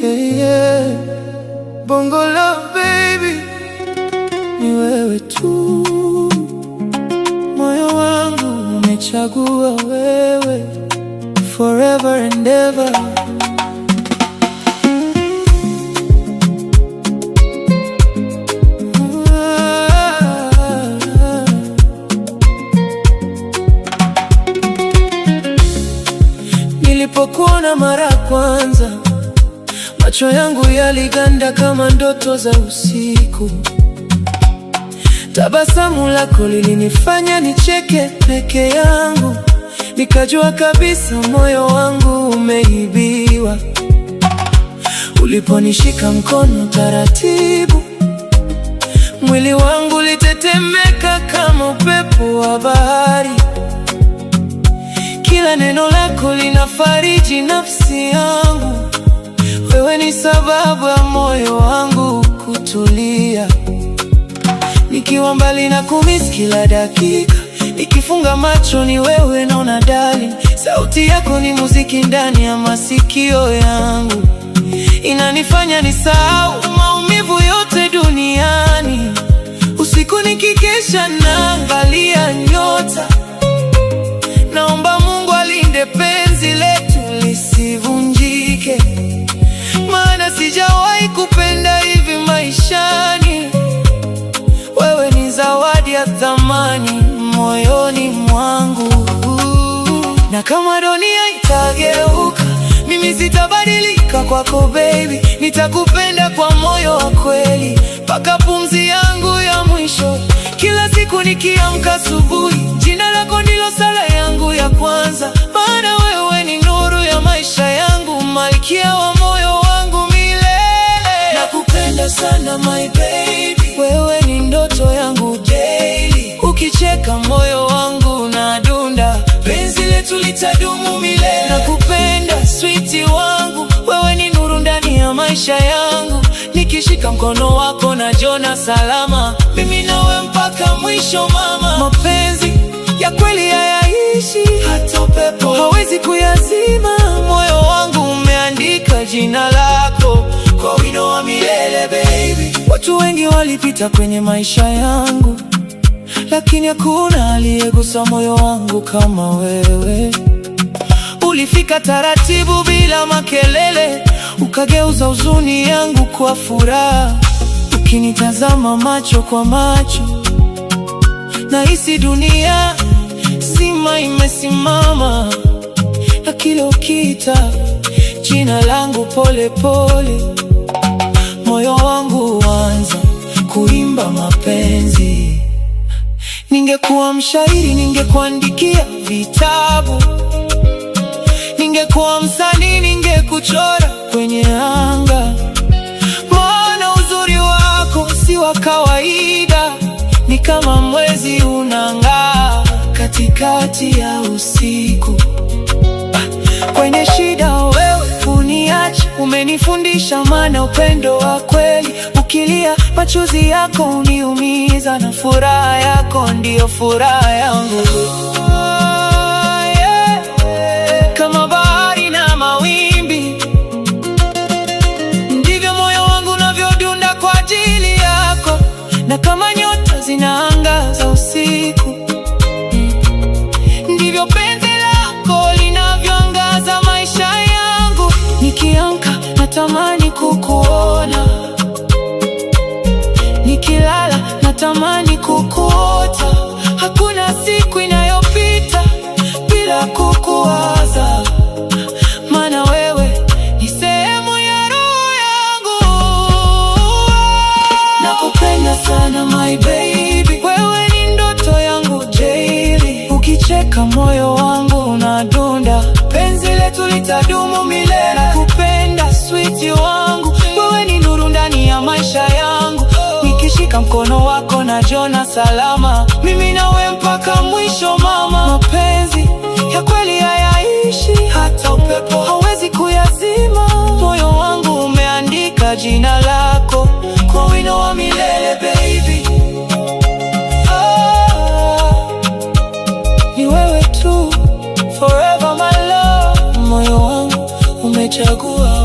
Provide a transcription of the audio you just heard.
Hey, yeah. Bongo Love baby, ni wewe tu. Moyo wangu umechagua wewe, forever and ever. Nilipokuona mara kwanza, macho yangu yaliganda kama ndoto za usiku. Tabasamu lako lilinifanya nicheke peke yangu, nikajua kabisa moyo wangu umeibiwa. Uliponishika mkono taratibu, mwili wangu ulitetemeka kama upepo wa bahari. Kila neno lako linafariji nafsi yangu. Wewe ni sababu ya moyo wangu kutulia. Nikiwa mbali na kumisi kila dakika, nikifunga macho ni wewe naona darling. Sauti yako ni muziki ndani ya masikio yangu, inanifanya nisahau maumivu yote duniani. Usiku nikikesha naangalia nyota, naomba Mungu alinde penzi letu lisivunjike, maana sijawahi kupenda hivi maishani. Wewe ni zawadi ya thamani moyoni mwangu, na kama dunia itageuka, mimi sitabadilika kwako baby. Nitakupenda kwa moyo wa kweli mpaka pumzi yangu ya mwisho. Kila siku nikiamka asubuhi, jina lako ndilo sala yangu ya kwanza, maana wewe ni nuru ya maisha yangu, malkia wa moyo wangu milele. Nakupenda sana my baby, wewe ni ndoto yangu daily. Ukicheka moyo wangu unadunda, penzi letu litadumu milele. Nakupenda sweetie wangu, wewe ni nuru ndani ya maisha yangu. Nikishika mkono wako najiona salama, mimi nawe mpaka mwisho mama. Mapenzi ya kweli hayaishi, hata upepo hawezi kuyazima. Moyo wangu umeandika jina lako kwa wino wa milele baby. Watu wengi walipita kwenye maisha yangu, lakini hakuna aliyegusa moyo wangu kama wewe. Ulifika taratibu bila makelele, ukageuza huzuni yangu kwa furaha. Ukinitazama macho kwa macho, nahisi dunia zima imesimama. Na kila ukiita jina langu pole pole, moyo wangu huanza kuimba mapenzi. Ningekuwa mshairi ningekuandikia vitabu, ningekuwa msanii ningekuchora kwenye anga. Maana uzuri wako si wa kawaida, ni kama mwezi unang'aa katikati ya usiku. Kwenye shida wewe huniachi, umenifundisha maana upendo wa kweli. Ukilia machozi yako uniumiza, na furaha yako ndiyo furaha yangu. Kama bahari na mawimbi, ndivyo moyo wangu unavyodunda kwa ajili yako. Na kama nyota zinaangaza usiku, ndivyo penzi lako linavyoangaza maisha yangu. Nikiamka natamani kukuona, nikilala natamani kukuota. Hakuna siku inayopita bila kukuwaza, maana wewe ni sehemu ya roho yangu. Nakupenda sana my baby, wewe ni ndoto yangu daily. Ukicheka moyo wangu unadunda, penzi letu litadumu milele. Nakupenda sweetie wangu, wewe ni nuru ndani ya maisha yangu. Nikishika mkono wako najiona salama, mimi nawe mpaka mwisho mama. Mapenzi ya kweli hayaishi, hata upepo hawezi kuyazima. Moyo wangu umeandika jina lako kwa wino wa milele baby. Ni wewe tu, forever my love. nimechagua.